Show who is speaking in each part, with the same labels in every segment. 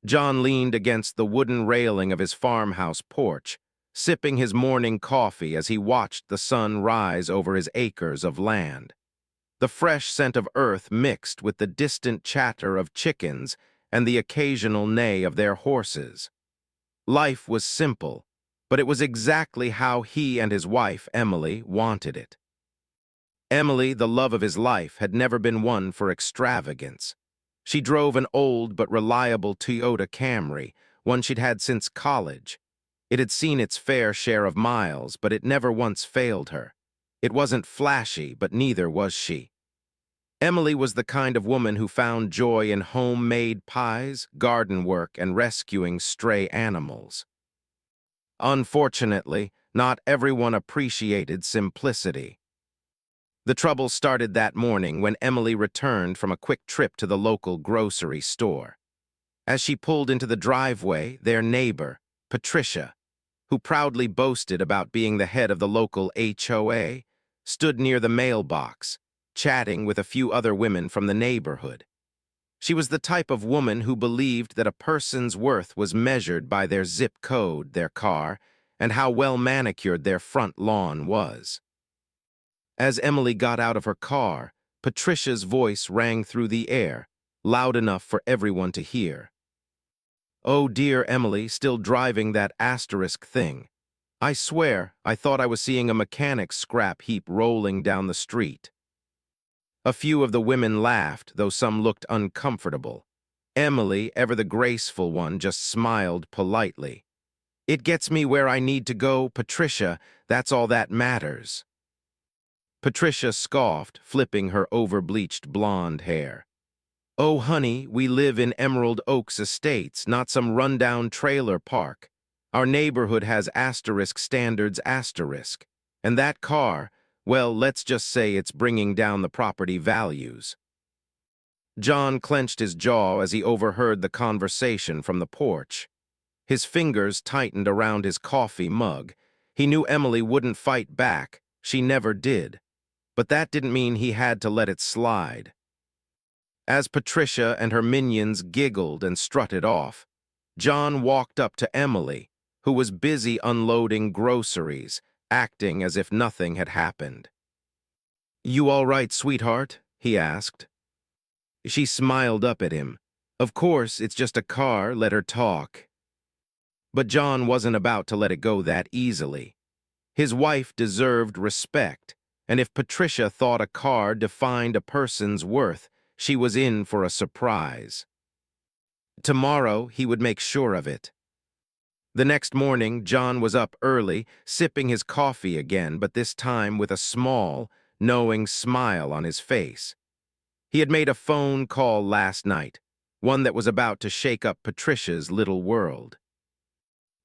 Speaker 1: John leaned against the wooden railing of his farmhouse porch, sipping his morning coffee as he watched the sun rise over his acres of land. The fresh scent of earth mixed with the distant chatter of chickens and the occasional neigh of their horses. Life was simple, but it was exactly how he and his wife, Emily, wanted it. Emily, the love of his life, had never been one for extravagance. She drove an old but reliable Toyota Camry, one she'd had since college. It had seen its fair share of miles, but it never once failed her. It wasn't flashy, but neither was she. Emily was the kind of woman who found joy in homemade pies, garden work, and rescuing stray animals. Unfortunately, not everyone appreciated simplicity. The trouble started that morning when Emily returned from a quick trip to the local grocery store. As she pulled into the driveway, their neighbor, Patricia, who proudly boasted about being the head of the local HOA, stood near the mailbox, chatting with a few other women from the neighborhood. She was the type of woman who believed that a person's worth was measured by their zip code, their car, and how well manicured their front lawn was. As Emily got out of her car, Patricia's voice rang through the air, loud enough for everyone to hear. "Oh dear, Emily, still driving that asterisk thing. I swear, I thought I was seeing a mechanic's scrap heap rolling down the street." A few of the women laughed, though some looked uncomfortable. Emily, ever the graceful one, just smiled politely. "It gets me where I need to go, Patricia, that's all that matters." Patricia scoffed, flipping her over-bleached blonde hair. "Oh, honey, we live in Emerald Oaks Estates, not some rundown trailer park. Our neighborhood has asterisk standards asterisk. And that car, well, let's just say it's bringing down the property values." John clenched his jaw as he overheard the conversation from the porch. His fingers tightened around his coffee mug. He knew Emily wouldn't fight back. She never did. But that didn't mean he had to let it slide. As Patricia and her minions giggled and strutted off, John walked up to Emily, who was busy unloading groceries, acting as if nothing had happened. "You all right, sweetheart?" he asked. She smiled up at him. "Of course, it's just a car, let her talk." But John wasn't about to let it go that easily. His wife deserved respect, and if Patricia thought a car defined a person's worth, she was in for a surprise. Tomorrow, he would make sure of it. The next morning, John was up early, sipping his coffee again, but this time with a small, knowing smile on his face. He had made a phone call last night, one that was about to shake up Patricia's little world.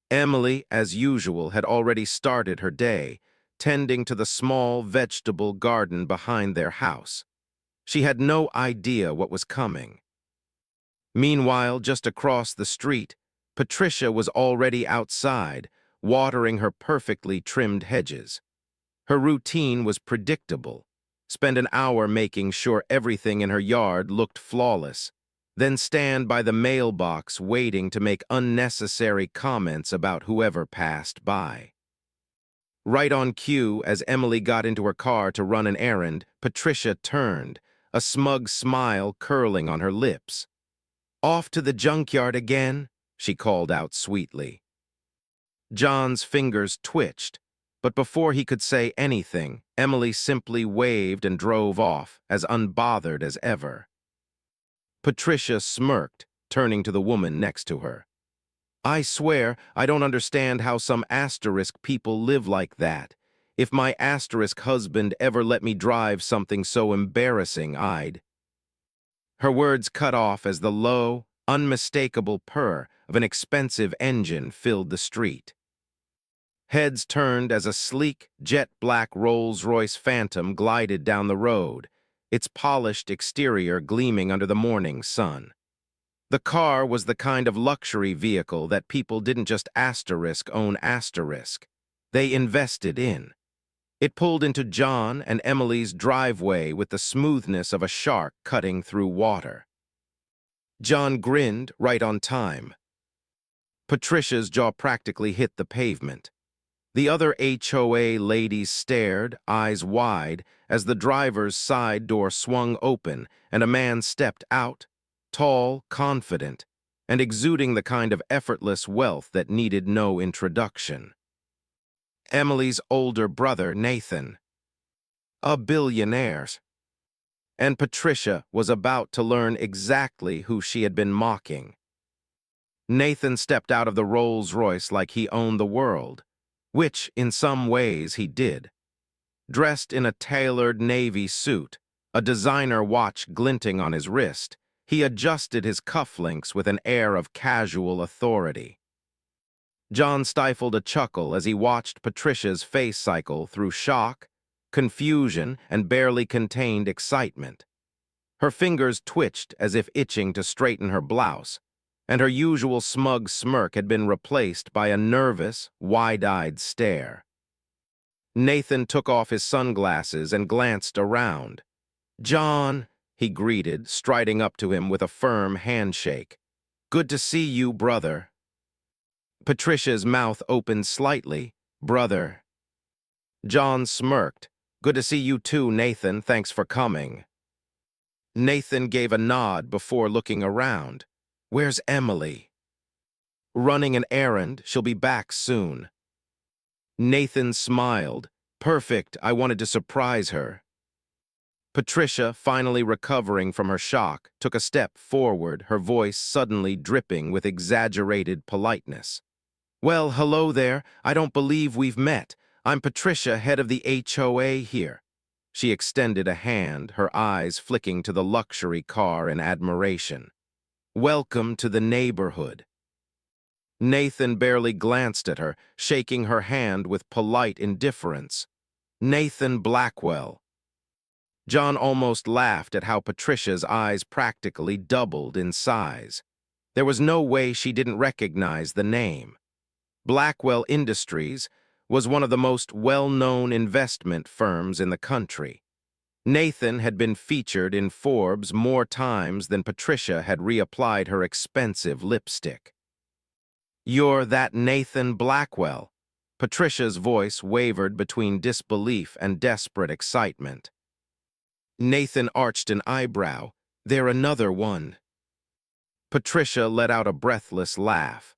Speaker 1: Emily, as usual, had already started her day, tending to the small vegetable garden behind their house. She had no idea what was coming. Meanwhile, just across the street, Patricia was already outside, watering her perfectly trimmed hedges. Her routine was predictable. Spend an hour making sure everything in her yard looked flawless, then stand by the mailbox waiting to make unnecessary comments about whoever passed by. Right on cue, as Emily got into her car to run an errand, Patricia turned, a smug smile curling on her lips. "Off to the junkyard again?" she called out sweetly. John's fingers twitched, but before he could say anything, Emily simply waved and drove off, as unbothered as ever. Patricia smirked, turning to the woman next to her. "I swear, I don't understand how some asterisk people live like that. If my asterisk husband ever let me drive something so embarrassing, I'd—" Her words cut off as the low, unmistakable purr of an expensive engine filled the street. Heads turned as a sleek, jet-black Rolls-Royce Phantom glided down the road, its polished exterior gleaming under the morning sun. The car was the kind of luxury vehicle that people didn't just own asterisk. They invested in. It pulled into John and Emily's driveway with the smoothness of a shark cutting through water. John grinned right on time. Patricia's jaw practically hit the pavement. The other HOA ladies stared, eyes wide, as the driver's side door swung open and a man stepped out, tall, confident, and exuding the kind of effortless wealth that needed no introduction. Emily's older brother, Nathan, a billionaire. And Patricia was about to learn exactly who she had been mocking. Nathan stepped out of the Rolls-Royce like he owned the world, which, in some ways, he did. Dressed in a tailored navy suit, a designer watch glinting on his wrist, he adjusted his cufflinks with an air of casual authority. John stifled a chuckle as he watched Patricia's face cycle through shock, confusion, and barely contained excitement. Her fingers twitched as if itching to straighten her blouse, and her usual smug smirk had been replaced by a nervous, wide-eyed stare. Nathan took off his sunglasses and glanced around. "John," he greeted, striding up to him with a firm handshake. "Good to see you, brother." Patricia's mouth opened slightly. "Brother." John smirked. "Good to see you too, Nathan. Thanks for coming." Nathan gave a nod before looking around. "Where's Emily?" "Running an errand. She'll be back soon." Nathan smiled. "Perfect. I wanted to surprise her." Patricia, finally recovering from her shock, took a step forward, her voice suddenly dripping with exaggerated politeness. "Well, hello there. I don't believe we've met. I'm Patricia, head of the HOA here." She extended a hand, her eyes flicking to the luxury car in admiration. "Welcome to the neighborhood." Nathan barely glanced at her, shaking her hand with polite indifference. "Nathan Blackwell." John almost laughed at how Patricia's eyes practically doubled in size. There was no way she didn't recognize the name. Blackwell Industries was one of the most well-known investment firms in the country. Nathan had been featured in Forbes more times than Patricia had reapplied her expensive lipstick. "You're that Nathan Blackwell." Patricia's voice wavered between disbelief and desperate excitement. Nathan arched an eyebrow. "They're another one." Patricia let out a breathless laugh.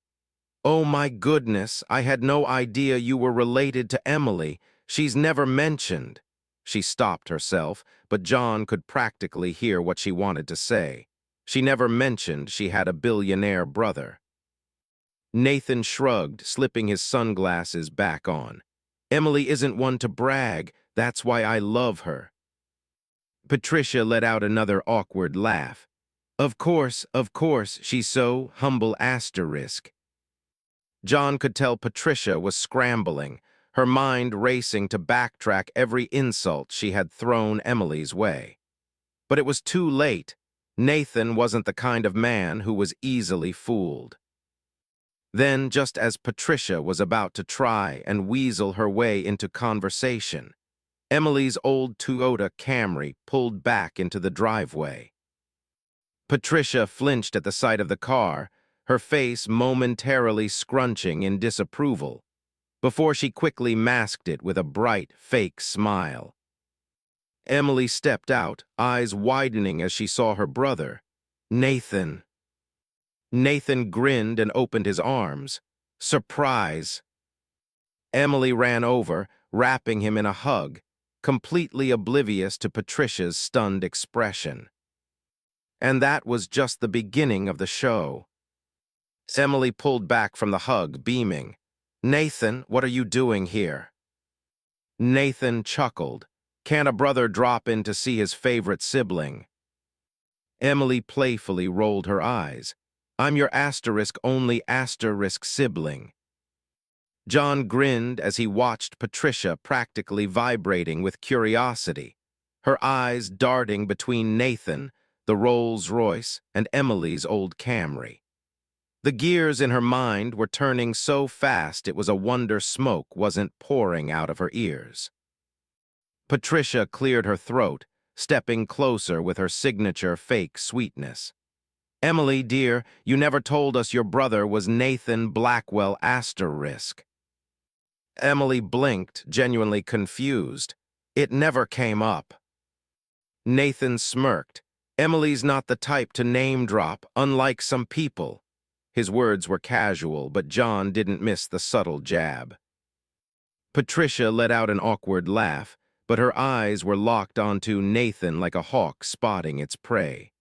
Speaker 1: "Oh my goodness, I had no idea you were related to Emily. She's never mentioned." She stopped herself, but John could practically hear what she wanted to say. She never mentioned she had a billionaire brother. Nathan shrugged, slipping his sunglasses back on. "Emily isn't one to brag. That's why I love her." Patricia let out another awkward laugh. Of course, she's so humble asterisk." John could tell Patricia was scrambling, her mind racing to backtrack every insult she had thrown Emily's way. But it was too late. Nathan wasn't the kind of man who was easily fooled. Then, just as Patricia was about to try and weasel her way into conversation, Emily's old Toyota Camry pulled back into the driveway. Patricia flinched at the sight of the car, her face momentarily scrunching in disapproval, before she quickly masked it with a bright, fake smile. Emily stepped out, eyes widening as she saw her brother. "Nathan." Nathan grinned and opened his arms. "Surprise." Emily ran over, wrapping him in a hug, completely oblivious to Patricia's stunned expression. And that was just the beginning of the show. Emily pulled back from the hug, beaming. "Nathan, what are you doing here?" Nathan chuckled. "Can a brother drop in to see his favorite sibling?" Emily playfully rolled her eyes. "I'm your only sibling." John grinned as he watched Patricia practically vibrating with curiosity, her eyes darting between Nathan, the Rolls-Royce, and Emily's old Camry. The gears in her mind were turning so fast it was a wonder smoke wasn't pouring out of her ears. Patricia cleared her throat, stepping closer with her signature fake sweetness. Emily, dear, you never told us your brother was Nathan Blackwell asterisk. Emily blinked, genuinely confused. It never came up. Nathan smirked. Emily's not the type to name drop, unlike some people. His words were casual, but John didn't miss the subtle jab. Patricia let out an awkward laugh, but her eyes were locked onto Nathan like a hawk spotting its prey.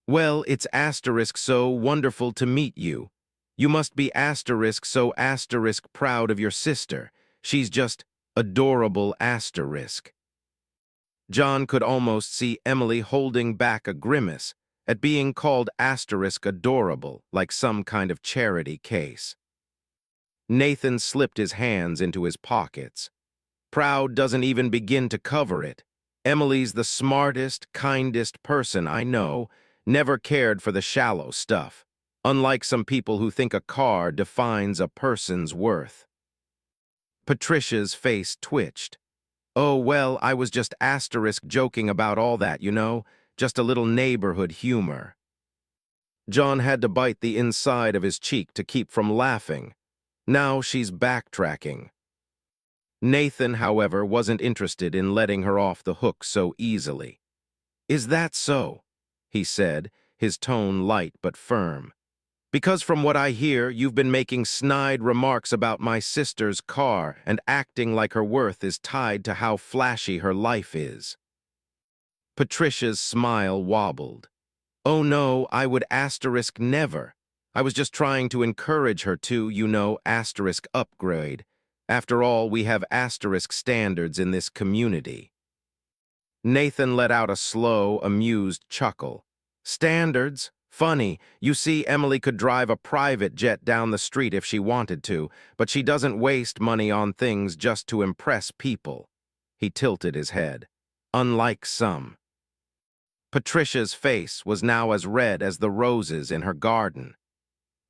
Speaker 1: Well, it's asterisk so wonderful to meet you. You must be asterisk so asterisk proud of your sister. She's just adorable asterisk. John could almost see Emily holding back a grimace at being called asterisk adorable, like some kind of charity case. Nathan slipped his hands into his pockets. Proud doesn't even begin to cover it. Emily's the smartest, kindest person I know, never cared for the shallow stuff, unlike some people who think a car defines a person's worth. Patricia's face twitched. Oh, well, I was just asterisk joking about all that, you know, just a little neighborhood humor. John had to bite the inside of his cheek to keep from laughing. Now she's backtracking. Nathan, however, wasn't interested in letting her off the hook so easily. Is that so? He said, his tone light but firm. Because from what I hear, you've been making snide remarks about my sister's car and acting like her worth is tied to how flashy her life is. Patricia's smile wobbled. Oh no, I would asterisk never. I was just trying to encourage her to, you know, asterisk upgrade. After all, we have asterisk standards in this community. Nathan let out a slow, amused chuckle. Standards? Funny. You see, Emily could drive a private jet down the street if she wanted to, but she doesn't waste money on things just to impress people. He tilted his head. Unlike some. Patricia's face was now as red as the roses in her garden.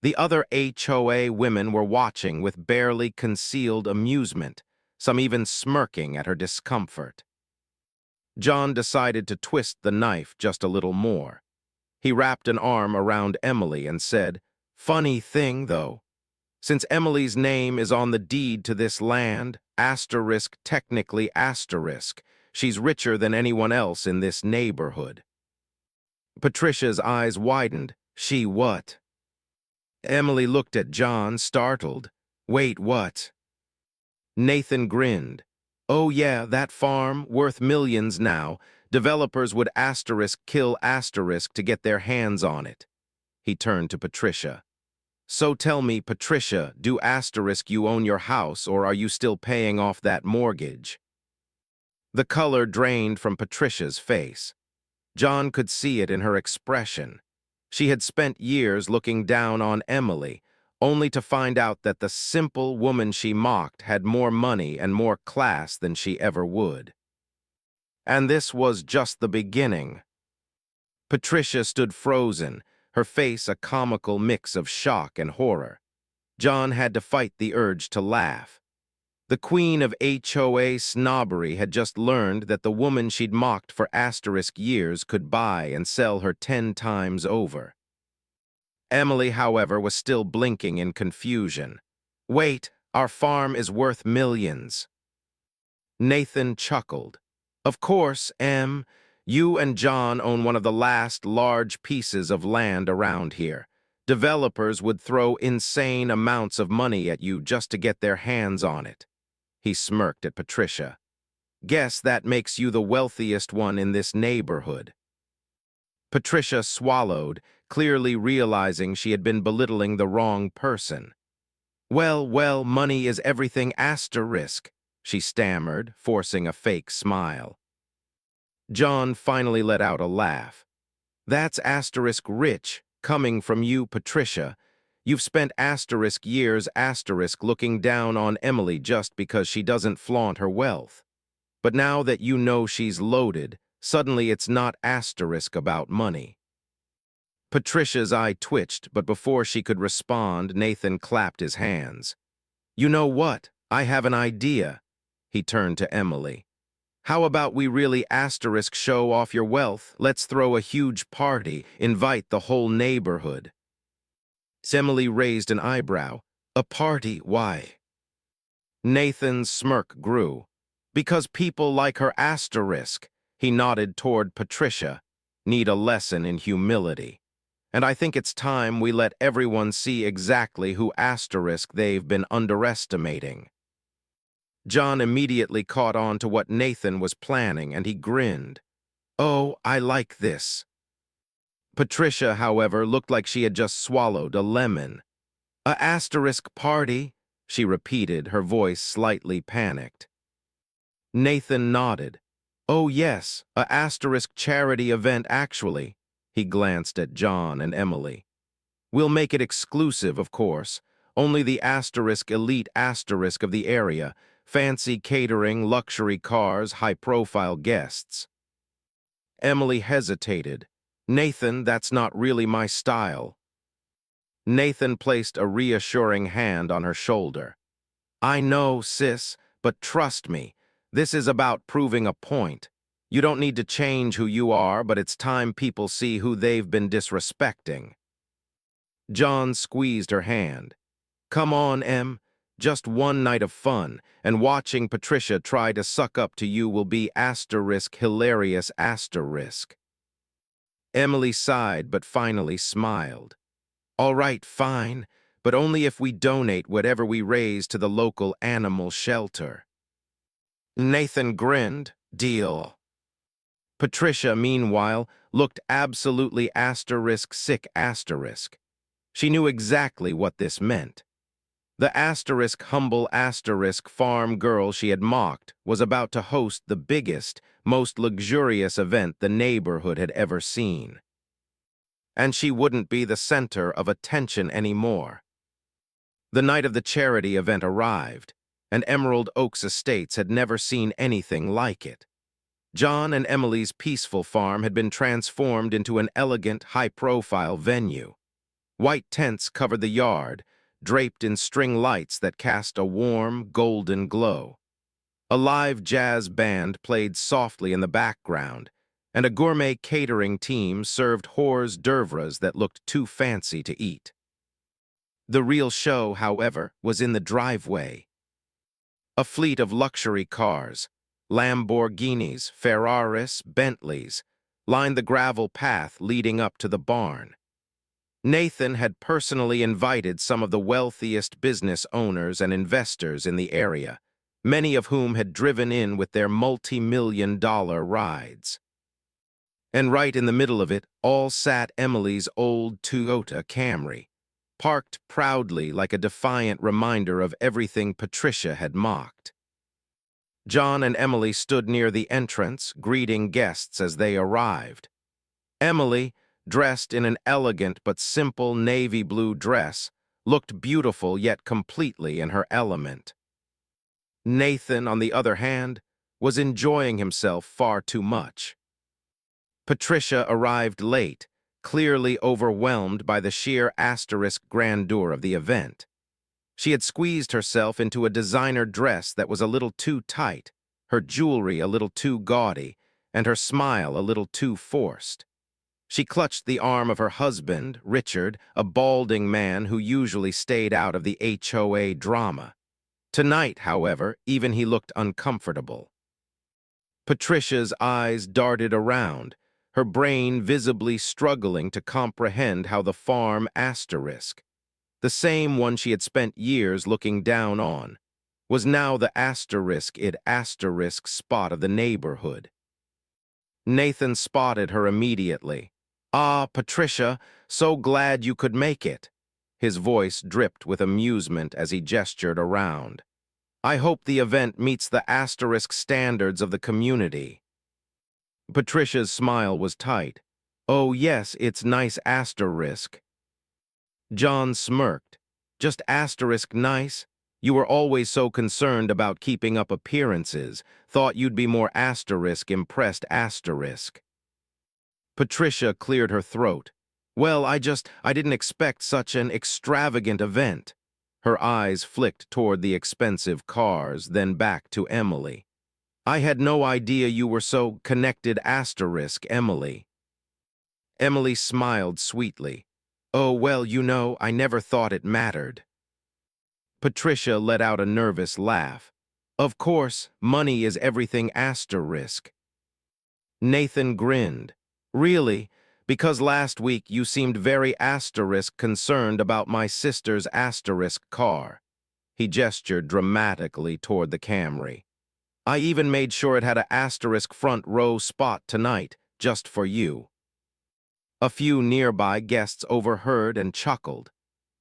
Speaker 1: The other HOA women were watching with barely concealed amusement, some even smirking at her discomfort. John decided to twist the knife just a little more. He wrapped an arm around Emily and said, Funny thing, though. Since Emily's name is on the deed to this land, asterisk technically asterisk, she's richer than anyone else in this neighborhood. Patricia's eyes widened. She what? Emily looked at John, startled. Wait, what? Nathan grinned. Oh yeah, that farm, worth millions now. Developers would asterisk kill asterisk to get their hands on it. He turned to Patricia. So tell me, Patricia, do asterisk you own your house or are you still paying off that mortgage? The color drained from Patricia's face. John could see it in her expression. She had spent years looking down on Emily, only to find out that the simple woman she mocked had more money and more class than she ever would. And this was just the beginning. Patricia stood frozen, her face a comical mix of shock and horror. John had to fight the urge to laugh. The queen of HOA snobbery had just learned that the woman she'd mocked for asterisk years could buy and sell her 10 times over. Emily, however, was still blinking in confusion. Wait, our farm is worth millions. Nathan chuckled. Of course, Em, you and John own one of the last large pieces of land around here. Developers would throw insane amounts of money at you just to get their hands on it. He smirked at Patricia. Guess that makes you the wealthiest one in this neighborhood. Patricia swallowed, clearly realizing she had been belittling the wrong person. Well, money is everything asterisk, she stammered, forcing a fake smile. John finally let out a laugh. That's asterisk rich, coming from you, Patricia. You've spent asterisk years asterisk looking down on Emily just because she doesn't flaunt her wealth. But now that you know she's loaded, suddenly it's not asterisk about money. Patricia's eye twitched, but before she could respond, Nathan clapped his hands. You know what? I have an idea. He turned to Emily. How about we really asterisk show off your wealth? Let's throw a huge party, invite the whole neighborhood. Emily raised an eyebrow. A party, why? Nathan's smirk grew. Because people like her asterisk. He nodded toward Patricia. Need a lesson in humility. And I think it's time we let everyone see exactly who asterisk they've been underestimating. John immediately caught on to what Nathan was planning, and he grinned. Oh, I like this. Patricia, however, looked like she had just swallowed a lemon. A asterisk party, she repeated, her voice slightly panicked. Nathan nodded. Oh yes, a asterisk charity event actually. He glanced at John and Emily. We'll make it exclusive, of course. Only the asterisk elite asterisk of the area. Fancy catering, luxury cars, high-profile guests. Emily hesitated. Nathan, that's not really my style. Nathan placed a reassuring hand on her shoulder. I know, sis, but trust me, this is about proving a point. You don't need to change who you are, but it's time people see who they've been disrespecting. John squeezed her hand. Come on, Em. Just one night of fun, and watching Patricia try to suck up to you will be asterisk hilarious asterisk. Emily sighed but finally smiled. All right, fine, but only if we donate whatever we raise to the local animal shelter. Nathan grinned. Deal. Patricia, meanwhile, looked absolutely asterisk sick asterisk. She knew exactly what this meant. The asterisk humble asterisk farm girl she had mocked was about to host the biggest, most luxurious event the neighborhood had ever seen. And she wouldn't be the center of attention anymore. The night of the charity event arrived, and Emerald Oaks Estates had never seen anything like it. John and Emily's peaceful farm had been transformed into an elegant, high-profile venue. White tents covered the yard, draped in string lights that cast a warm, golden glow. A live jazz band played softly in the background, and a gourmet catering team served hors d'oeuvres that looked too fancy to eat. The real show, however, was in the driveway. A fleet of luxury cars, Lamborghinis, Ferraris, Bentleys, lined the gravel path leading up to the barn. Nathan had personally invited some of the wealthiest business owners and investors in the area, many of whom had driven in with their multi-million-dollar rides. And right in the middle of it all sat Emily's old Toyota Camry, parked proudly like a defiant reminder of everything Patricia had mocked. John and Emily stood near the entrance, greeting guests as they arrived. Emily, dressed in an elegant but simple navy blue dress, looked beautiful yet completely in her element. Nathan, on the other hand, was enjoying himself far too much. Patricia arrived late, clearly overwhelmed by the sheer asterisk grandeur of the event. She had squeezed herself into a designer dress that was a little too tight, her jewelry a little too gaudy, and her smile a little too forced. She clutched the arm of her husband, Richard, a balding man who usually stayed out of the HOA drama. Tonight, however, even he looked uncomfortable. Patricia's eyes darted around, her brain visibly struggling to comprehend how the farm asterisk, the same one she had spent years looking down on, was now the asterisk spot of the neighborhood. Nathan spotted her immediately. Ah, Patricia, so glad you could make it. His voice dripped with amusement as he gestured around. I hope the event meets the asterisk standards of the community. Patricia's smile was tight. Oh yes, it's nice asterisk. John smirked. Just asterisk nice? You were always so concerned about keeping up appearances. Thought you'd be more asterisk impressed asterisk. Patricia cleared her throat. Well, I didn't expect such an extravagant event. Her eyes flicked toward the expensive cars, then back to Emily. I had no idea you were so connected asterisk, Emily. Emily smiled sweetly. Oh, well, I never thought it mattered. Patricia let out a nervous laugh. Of course, money is everything asterisk. Nathan grinned. Really? Because last week you seemed very asterisk concerned about my sister's asterisk car. He gestured dramatically toward the Camry. I even made sure it had an asterisk front row spot tonight, just for you. A few nearby guests overheard and chuckled.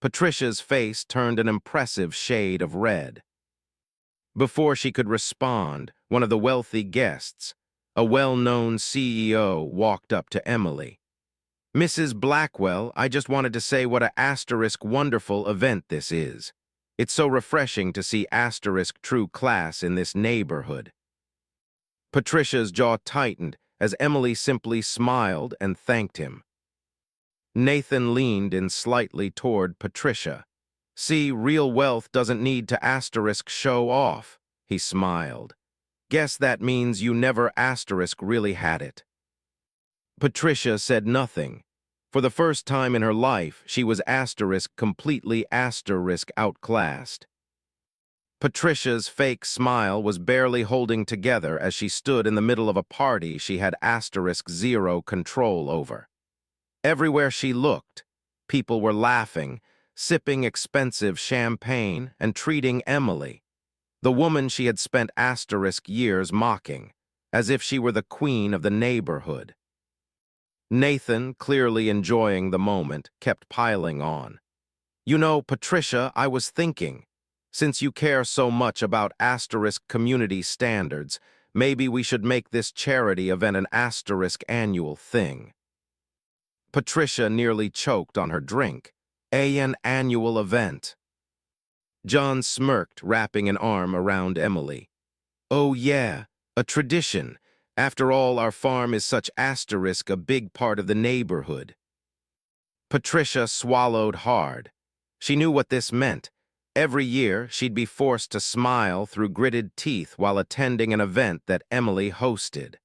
Speaker 1: Patricia's face turned an impressive shade of red. Before she could respond, one of the wealthy guests, a well-known CEO, walked up to Emily. Mrs. Blackwell, I just wanted to say what a asterisk wonderful event this is. It's so refreshing to see asterisk true class in this neighborhood. Patricia's jaw tightened as Emily simply smiled and thanked him. Nathan leaned in slightly toward Patricia. See, real wealth doesn't need to asterisk show off, he smiled. Guess that means you never asterisk really had it. Patricia said nothing. For the first time in her life, she was asterisk completely asterisk outclassed. Patricia's fake smile was barely holding together as she stood in the middle of a party she had asterisk zero control over. Everywhere she looked, people were laughing, sipping expensive champagne, and treating Emily, the woman she had spent asterisk years mocking, as if she were the queen of the neighborhood. Nathan, clearly enjoying the moment, kept piling on. Patricia, I was thinking, since you care so much about asterisk community standards, maybe we should make this charity event an asterisk annual thing. Patricia nearly choked on her drink. An annual event. John smirked, wrapping an arm around Emily. Oh yeah, a tradition. After all, our farm is such asterisk a big part of the neighborhood. Patricia swallowed hard. She knew what this meant. Every year, she'd be forced to smile through gritted teeth while attending an event that Emily hosted.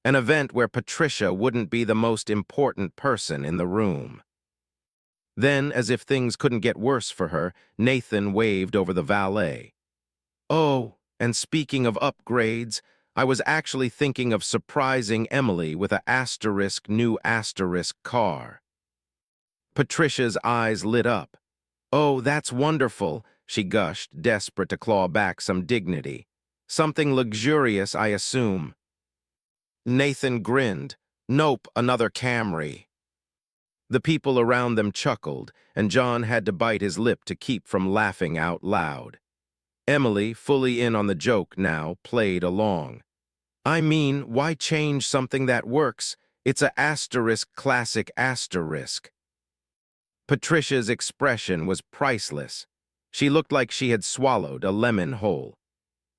Speaker 1: An event where Patricia wouldn't be the most important person in the room. Then, as if things couldn't get worse for her, Nathan waved over the valet. Oh, and speaking of upgrades, I was actually thinking of surprising Emily with a new asterisk car. Patricia's eyes lit up. Oh, that's wonderful, she gushed, desperate to claw back some dignity. Something luxurious, I assume. Nathan grinned. Nope, another Camry. The people around them chuckled, and John had to bite his lip to keep from laughing out loud. Emily, fully in on the joke now, played along. I mean, why change something that works? It's a asterisk classic asterisk. Patricia's expression was priceless. She looked like she had swallowed a lemon whole.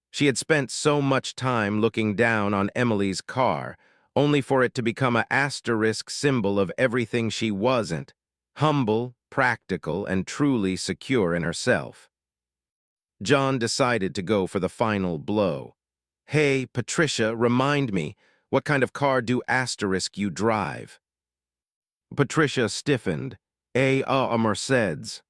Speaker 1: She had spent so much time looking down on Emily's car, only for it to become an asterisk symbol of everything she wasn't, humble, practical, and truly secure in herself. John decided to go for the final blow. Hey, Patricia, remind me, what kind of car do asterisk you drive? Patricia stiffened. A Mercedes.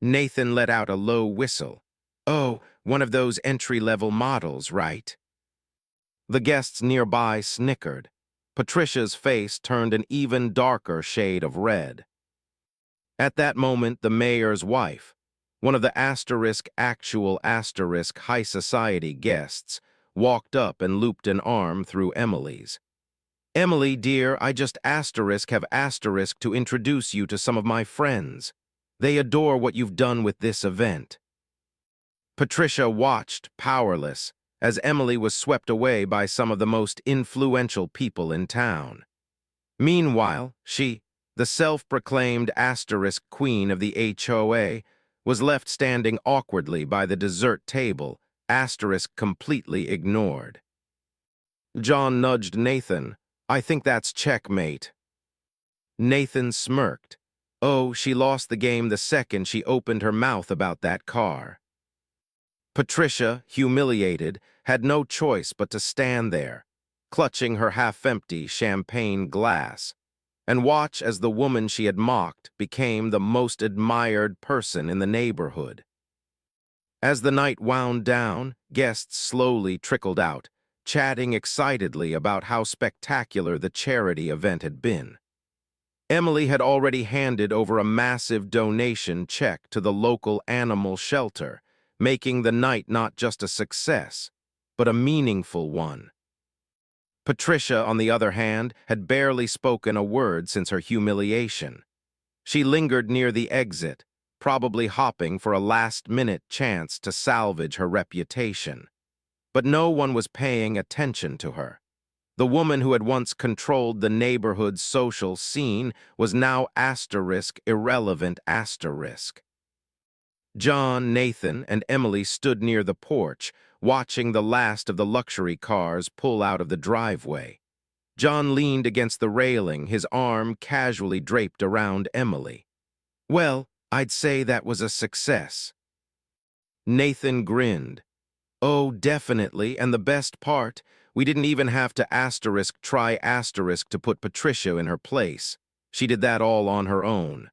Speaker 1: Nathan let out a low whistle. Oh, one of those entry-level models, right? The guests nearby snickered. Patricia's face turned an even darker shade of red. At that moment, the mayor's wife, one of the actual high society guests, walked up and looped an arm through Emily's. Emily, dear, I just have to introduce you to some of my friends. They adore what you've done with this event. Patricia watched, powerless, as Emily was swept away by some of the most influential people in town. Meanwhile, she, the self-proclaimed queen of the HOA, was left standing awkwardly by the dessert table, completely ignored. John nudged Nathan. I think that's checkmate. Nathan smirked. Oh, she lost the game the second she opened her mouth about that car. Patricia, humiliated, had no choice but to stand there, clutching her half-empty champagne glass, and watch as the woman she had mocked became the most admired person in the neighborhood. As the night wound down, guests slowly trickled out, chatting excitedly about how spectacular the charity event had been. Emily had already handed over a massive donation check to the local animal shelter, making the night not just a success, but a meaningful one. Patricia, on the other hand, had barely spoken a word since her humiliation. She lingered near the exit, probably hopping for a last-minute chance to salvage her reputation. But no one was paying attention to her. The woman who had once controlled the neighborhood's social scene was now irrelevant. John, Nathan, and Emily stood near the porch, watching the last of the luxury cars pull out of the driveway. John leaned against the railing, his arm casually draped around Emily. "Well, I'd say that was a success." Nathan grinned. "Oh, definitely, and the best part, we didn't even have to try to put Patricia in her place. She did that all on her own."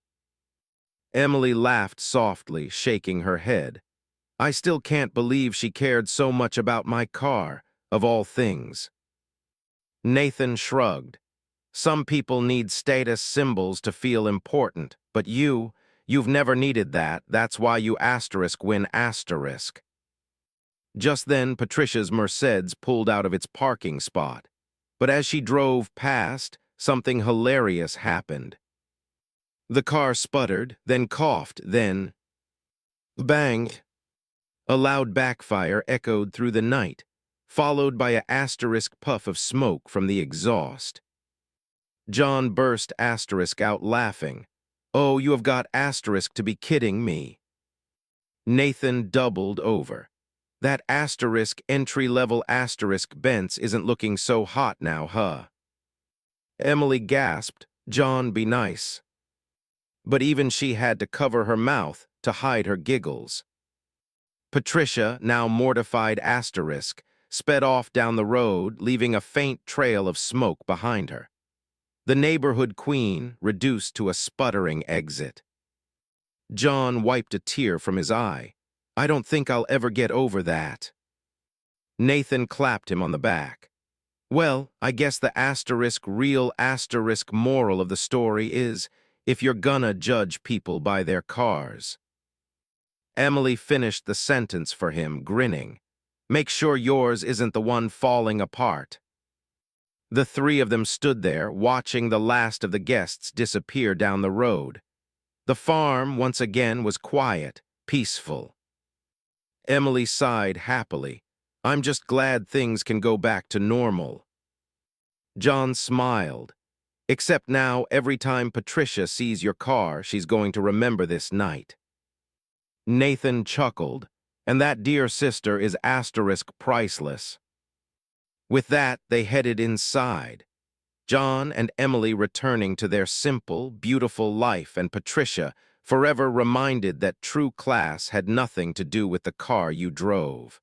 Speaker 1: Emily laughed softly, shaking her head. "I still can't believe she cared so much about my car, of all things." Nathan shrugged. "Some people need status symbols to feel important, but you've never needed that. That's why you win asterisk." Just then, Patricia's Mercedes pulled out of its parking spot. But as she drove past, something hilarious happened. The car sputtered, then coughed, then bang! A loud backfire echoed through the night, followed by a asterisk puff of smoke from the exhaust. John burst asterisk out laughing. "Oh, you have got asterisk to be kidding me." Nathan doubled over. "That asterisk entry-level asterisk Benz isn't looking so hot now, huh?" Emily gasped. "John, be nice." But even she had to cover her mouth to hide her giggles. Patricia, now mortified asterisk, sped off down the road, leaving a faint trail of smoke behind her. The neighborhood queen reduced to a sputtering exit. John wiped a tear from his eye. "I don't think I'll ever get over that." Nathan clapped him on the back. "Well, I guess the real moral of the story is, if you're gonna judge people by their cars." Emily finished the sentence for him, grinning. "Make sure yours isn't the one falling apart." The three of them stood there, watching the last of the guests disappear down the road. The farm, once again, was quiet, peaceful. Emily sighed happily. "I'm just glad things can go back to normal." John smiled. "Except now, every time Patricia sees your car, she's going to remember this night." Nathan chuckled. "And that dear sister is priceless." With that, they headed inside. John and Emily returning to their simple, beautiful life, and Patricia forever reminded that true class had nothing to do with the car you drove.